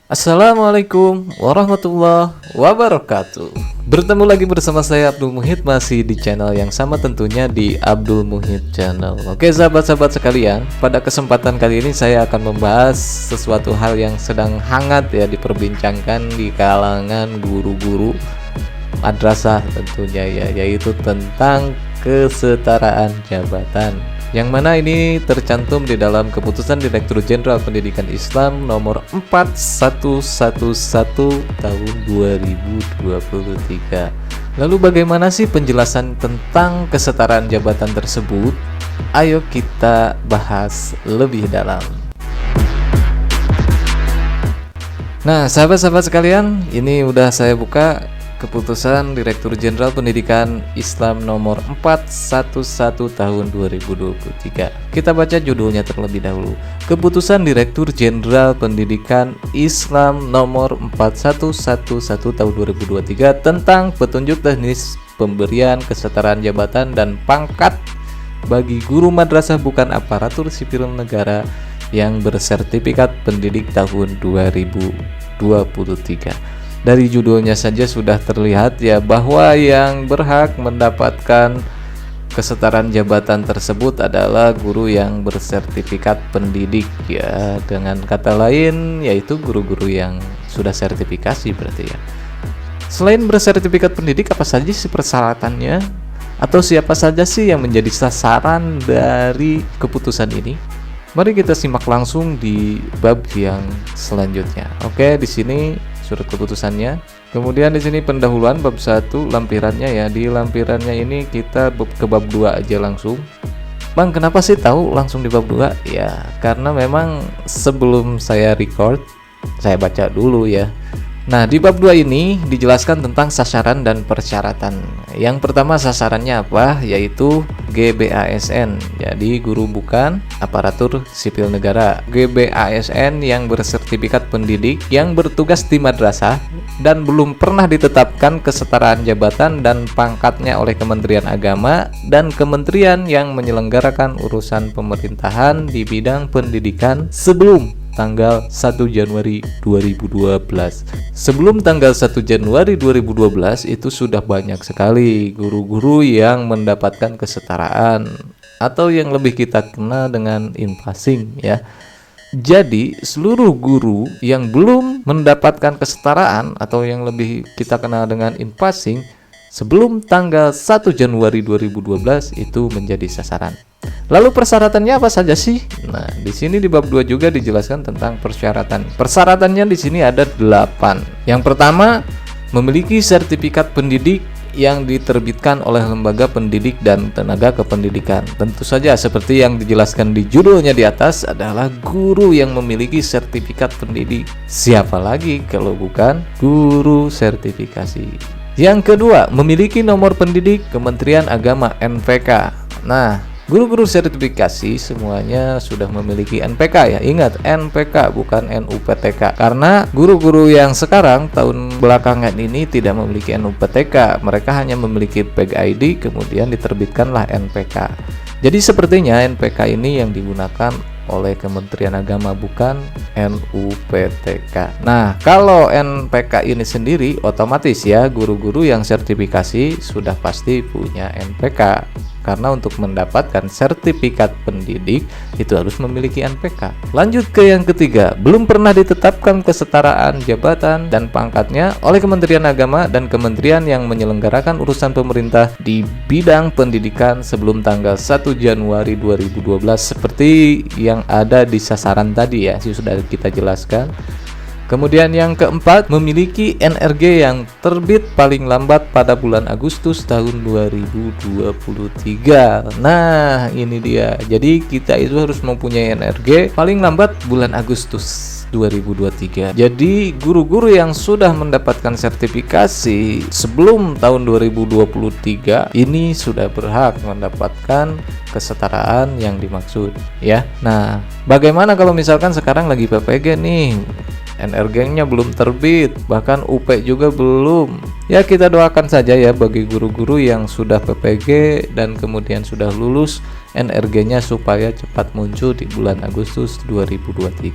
Assalamualaikum warahmatullahi wabarakatuh. Bertemu lagi bersama saya Abdul Muhid, masih di channel yang sama tentunya, di Abdul Muhid Channel. Oke sahabat-sahabat sekalian, pada kesempatan kali ini saya akan membahas sesuatu hal yang sedang hangat ya diperbincangkan di kalangan guru-guru madrasah tentunya ya, yaitu tentang kesetaraan jabatan, yang mana ini tercantum di dalam Keputusan Direktur Jenderal Pendidikan Islam nomor 4111 tahun 2023. Lalu bagaimana sih penjelasan tentang kesetaraan jabatan tersebut? Ayo kita bahas lebih dalam. Nah, sahabat-sahabat sekalian, ini udah saya buka Keputusan Direktur Jenderal Pendidikan Islam nomor 411 tahun 2023. Kita baca judulnya terlebih dahulu. Keputusan Direktur Jenderal Pendidikan Islam nomor 4111 tahun 2023 tentang petunjuk teknis pemberian kesetaraan jabatan dan pangkat bagi guru madrasah bukan aparatur sipil negara yang bersertifikat pendidik tahun 2023. Dari judulnya saja sudah terlihat ya bahwa yang berhak mendapatkan kesetaraan jabatan tersebut adalah guru yang bersertifikat pendidik ya. Dengan kata lain yaitu guru-guru yang sudah sertifikasi berarti ya. Selain bersertifikat pendidik, apa saja sih persyaratannya? Atau siapa saja sih yang menjadi sasaran dari keputusan ini? Mari kita simak langsung di bab yang selanjutnya. Oke, di sini surat keputusannya. Kemudian di sini pendahuluan bab 1 lampirannya ya. Di lampirannya ini kita ke bab 2 aja langsung. Bang, kenapa sih tahu langsung di bab 2? Ya, karena memang sebelum saya record, saya baca dulu ya. Nah, di bab 2 ini dijelaskan tentang sasaran dan persyaratan. Yang pertama sasarannya apa? Yaitu GBASN. Jadi guru bukan aparatur sipil negara. GBASN yang bersertifikat pendidik yang bertugas di madrasah dan belum pernah ditetapkan kesetaraan jabatan dan pangkatnya oleh Kementerian Agama dan kementerian yang menyelenggarakan urusan pemerintahan di bidang pendidikan sebelum tanggal 1 Januari 2012. Sebelum tanggal 1 Januari 2012 itu sudah banyak sekali guru-guru yang mendapatkan kesetaraan atau yang lebih kita kenal dengan in-passing ya. Jadi seluruh guru yang belum mendapatkan kesetaraan atau yang lebih kita kenal dengan in-passing sebelum tanggal 1 Januari 2012 itu menjadi sasaran. Lalu persyaratannya apa saja sih? Nah, di sini di bab 2 juga dijelaskan tentang persyaratan. Persyaratannya di sini ada 8. Yang pertama, memiliki sertifikat pendidik yang diterbitkan oleh lembaga pendidik dan tenaga kependidikan. Tentu saja seperti yang dijelaskan di judulnya di atas adalah guru yang memiliki sertifikat pendidik. Siapa lagi kalau bukan guru sertifikasi. Yang kedua, memiliki nomor pendidik Kementerian Agama NPK. Nah, guru-guru sertifikasi semuanya sudah memiliki NPK ya. Ingat, NPK bukan NUPTK. Karena guru-guru yang sekarang tahun belakangan ini tidak memiliki NUPTK. Mereka hanya memiliki PEG ID, kemudian diterbitkanlah NPK. Jadi sepertinya NPK ini yang digunakan oleh Kementerian Agama bukan NUPTK. Nah, kalau NPK ini sendiri otomatis ya guru-guru yang sertifikasi sudah pasti punya NPK. Karena untuk mendapatkan sertifikat pendidik itu harus memiliki NPK. Lanjut ke yang ketiga, belum pernah ditetapkan kesetaraan jabatan dan pangkatnya oleh Kementerian Agama dan kementerian yang menyelenggarakan urusan pemerintah di bidang pendidikan sebelum tanggal 1 Januari 2012 seperti yang ada di sasaran tadi ya, sudah kita jelaskan. Kemudian yang keempat, memiliki NRG yang terbit paling lambat pada bulan Agustus tahun 2023. Nah, ini dia. Jadi kita itu harus mempunyai NRG paling lambat bulan Agustus 2023. Jadi guru-guru yang sudah mendapatkan sertifikasi sebelum tahun 2023 ini sudah berhak mendapatkan kesetaraan yang dimaksud ya. Nah, bagaimana kalau misalkan sekarang lagi PPG nih, NRG-nya belum terbit, bahkan UP juga belum. Ya, kita doakan saja ya bagi guru-guru yang sudah PPG dan kemudian sudah lulus NRG-nya supaya cepat muncul di bulan Agustus 2023.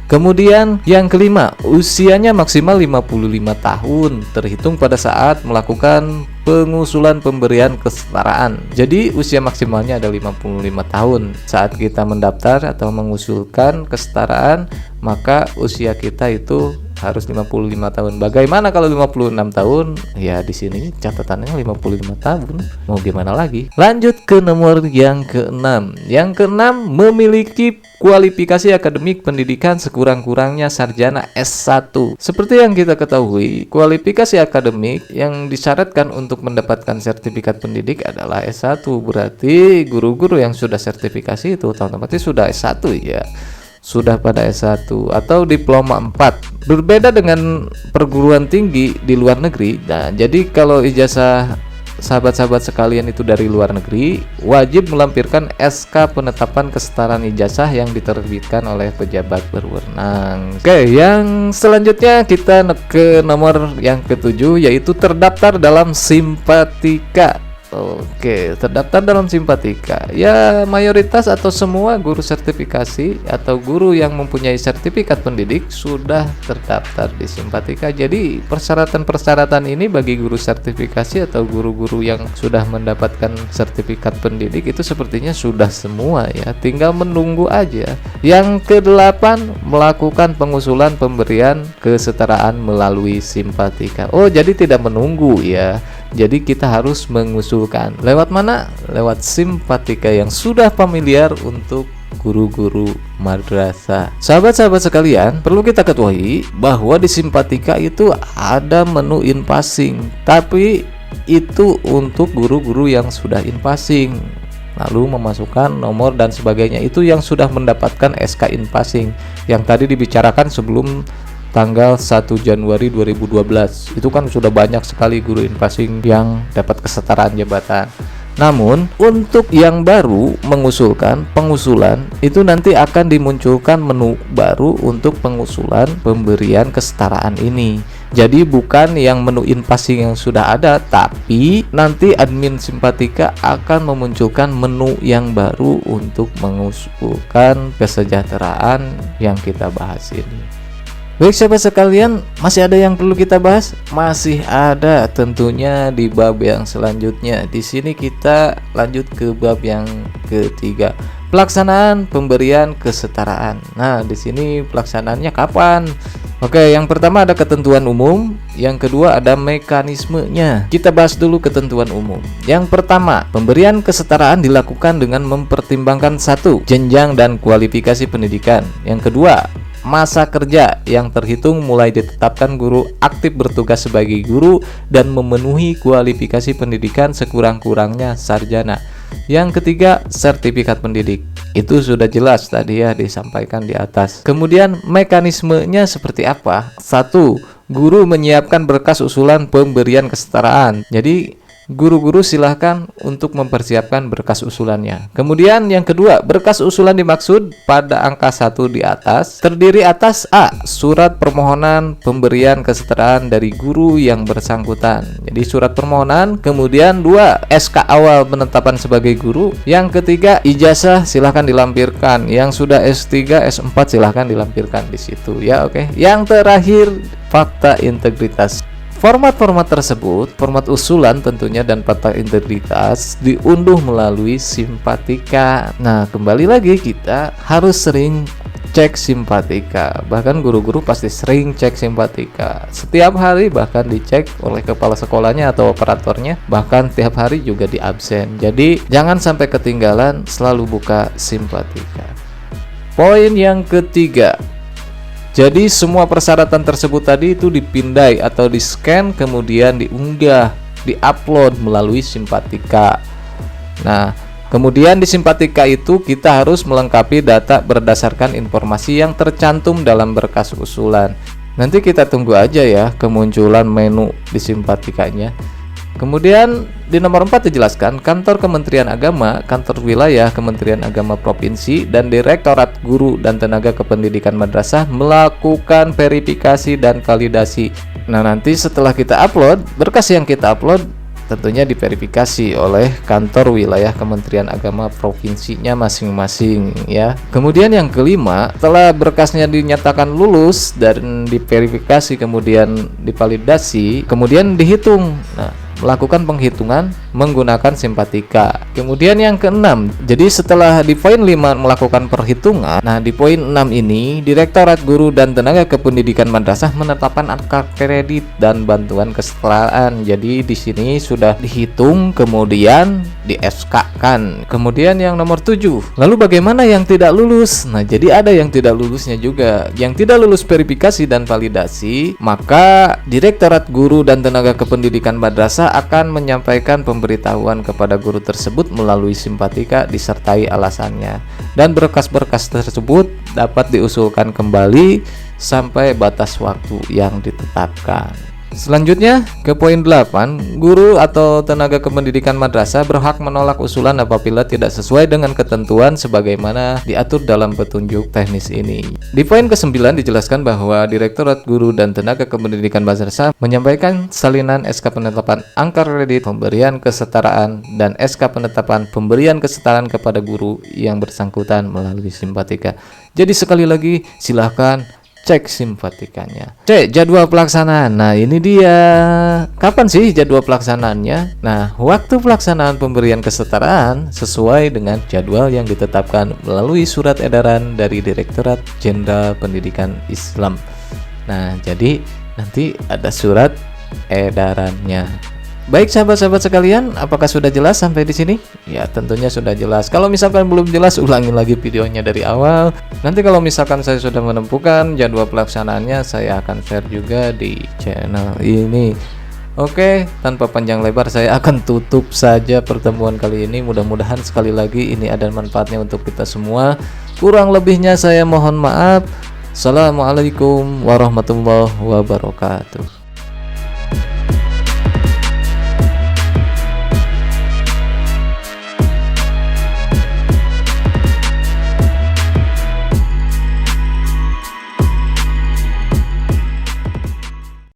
Kemudian yang kelima, usianya maksimal 55 tahun terhitung pada saat melakukan pengusulan pemberian kesetaraan. Jadi usia maksimalnya ada 55 tahun. Saat kita mendaftar atau mengusulkan kesetaraan, maka usia kita itu harus 55 tahun. Bagaimana kalau 56 tahun? Ya di sini catatannya 55 tahun. Mau gimana lagi? Lanjut ke nomor yang keenam. Yang keenam, memiliki kualifikasi akademik pendidikan sekurang-kurangnya sarjana S1. Seperti yang kita ketahui, kualifikasi akademik yang disyaratkan untuk mendapatkan sertifikat pendidik adalah S1. Berarti guru-guru yang sudah sertifikasi itu otomatis sudah S1 ya. Sudah pada S1 atau diploma 4. Berbeda dengan perguruan tinggi di luar negeri. Nah, jadi kalau ijazah sahabat-sahabat sekalian itu dari luar negeri, wajib melampirkan SK penetapan kesetaraan ijazah yang diterbitkan oleh pejabat berwenang. Oke, yang selanjutnya kita ke nomor yang ketujuh, yaitu terdaftar dalam Simpatika. Oke, terdaftar dalam Simpatika. Ya, mayoritas atau semua guru sertifikasi atau guru yang mempunyai sertifikat pendidik sudah terdaftar di Simpatika. Jadi, persyaratan-persyaratan ini bagi guru sertifikasi atau guru-guru yang sudah mendapatkan sertifikat pendidik itu sepertinya sudah semua ya. Tinggal menunggu aja. Yang kedelapan, melakukan pengusulan pemberian kesetaraan melalui Simpatika. Oh, jadi tidak menunggu ya. Jadi kita harus mengusulkan. Lewat mana? Lewat Simpatika yang sudah familiar untuk guru-guru madrasah. Sahabat-sahabat sekalian, perlu kita ketahui bahwa di Simpatika itu ada menu in-passing, tapi itu untuk guru-guru yang sudah in-passing, lalu memasukkan nomor dan sebagainya. Itu yang sudah mendapatkan SK in-passing yang tadi dibicarakan sebelum tanggal 1 Januari 2012. Itu kan sudah banyak sekali guru in-passing yang dapat kesetaraan jabatan. Namun untuk yang baru mengusulkan pengusulan itu nanti akan dimunculkan menu baru untuk pengusulan pemberian kesetaraan ini. Jadi bukan yang menu in-passing yang sudah ada, tapi nanti admin Simpatika akan memunculkan menu yang baru untuk mengusulkan kesejahteraan yang kita bahas ini. Baik sahabat sekalian, masih ada yang perlu kita bahas? Masih ada tentunya di bab yang selanjutnya. Di sini kita lanjut ke bab yang ketiga, pelaksanaan pemberian kesetaraan. Nah, di sini pelaksanaannya kapan? Oke, yang pertama ada ketentuan umum, yang kedua ada mekanismenya. Kita bahas dulu ketentuan umum. Yang pertama, pemberian kesetaraan dilakukan dengan mempertimbangkan satu, jenjang dan kualifikasi pendidikan. Yang kedua, masa kerja yang terhitung mulai ditetapkan guru aktif bertugas sebagai guru dan memenuhi kualifikasi pendidikan sekurang-kurangnya sarjana. Yang ketiga, sertifikat pendidik. Itu sudah jelas tadi ya disampaikan di atas. Kemudian mekanismenya seperti apa? Satu, guru menyiapkan berkas usulan pemberian kesetaraan. Jadi guru-guru silahkan untuk mempersiapkan berkas usulannya. Kemudian yang kedua, berkas usulan dimaksud pada angka 1 di atas terdiri atas A. Surat permohonan pemberian kesetaraan dari guru yang bersangkutan. Jadi surat permohonan. Kemudian 2. SK awal penetapan sebagai guru. Yang ketiga, ijazah silahkan dilampirkan. Yang sudah S3, S4 silahkan dilampirkan di situ ya. Oke. Yang terakhir, fakta integritas. Format-format tersebut, format usulan tentunya dan fakta integritas diunduh melalui Simpatika. Nah, kembali lagi kita harus sering cek Simpatika. Bahkan guru-guru pasti sering cek Simpatika. Setiap hari bahkan dicek oleh kepala sekolahnya atau operatornya. Bahkan tiap hari juga di absen. Jadi jangan sampai ketinggalan, selalu buka Simpatika. Poin yang ketiga, jadi semua persyaratan tersebut tadi itu dipindai atau di-scan kemudian diunggah, di-upload melalui Simpatika. Nah, kemudian di Simpatika itu kita harus melengkapi data berdasarkan informasi yang tercantum dalam berkas usulan. Nanti kita tunggu aja ya kemunculan menu di Simpatikanya. Kemudian di nomor 4 dijelaskan kantor Kementerian Agama, kantor wilayah Kementerian Agama Provinsi, dan Direktorat Guru dan Tenaga Kependidikan Madrasah melakukan verifikasi dan validasi. Nah, nanti setelah kita upload, berkas yang kita upload tentunya diverifikasi oleh kantor wilayah Kementerian Agama provinsinya masing-masing ya. Kemudian yang kelima, setelah berkasnya dinyatakan lulus dan diverifikasi kemudian divalidasi, kemudian dihitung. Nah, melakukan penghitungan menggunakan simpatika. Kemudian yang keenam, jadi setelah di poin 5 melakukan perhitungan, nah di poin 6 ini Direktorat Guru dan Tenaga Kependidikan Madrasah menetapkan angka kredit dan bantuan kesetaraan. Jadi di sini sudah dihitung kemudian di SK-kan. Kemudian yang nomor 7, lalu bagaimana yang tidak lulus? Nah, jadi ada yang tidak lulusnya juga. Yang tidak lulus verifikasi dan validasi, maka Direktorat Guru dan Tenaga Kependidikan Madrasah akan menyampaikan pemberitahuan kepada guru tersebut melalui simpatika disertai alasannya, dan berkas-berkas tersebut dapat diusulkan kembali sampai batas waktu yang ditetapkan. Selanjutnya ke poin 8, guru atau tenaga kependidikan madrasah berhak menolak usulan apabila tidak sesuai dengan ketentuan sebagaimana diatur dalam petunjuk teknis ini. Di poin ke-9 dijelaskan bahwa Direktorat Guru dan Tenaga Kependidikan Madrasah menyampaikan salinan SK penetapan angka kredit pemberian kesetaraan dan SK penetapan pemberian kesetaraan kepada guru yang bersangkutan melalui simpatika. Jadi sekali lagi silahkan cek simpatikanya. Cek jadwal pelaksanaan. Nah, ini dia. Kapan sih jadwal pelaksanaannya? Nah, waktu pelaksanaan pemberian kesetaraan sesuai dengan jadwal yang ditetapkan melalui surat edaran dari Direktorat Jenderal Pendidikan Islam. Nah, jadi nanti ada surat edarannya. Baik sahabat-sahabat sekalian, apakah sudah jelas sampai di sini? Ya, tentunya sudah jelas. Kalau misalkan belum jelas, ulangi lagi videonya dari awal. Nanti kalau misalkan saya sudah menemukan jadwal pelaksanaannya, saya akan share juga di channel ini. Oke, tanpa panjang lebar saya akan tutup saja pertemuan kali ini. Mudah-mudahan sekali lagi ini ada manfaatnya untuk kita semua. Kurang lebihnya saya mohon maaf. Assalamualaikum warahmatullahi wabarakatuh.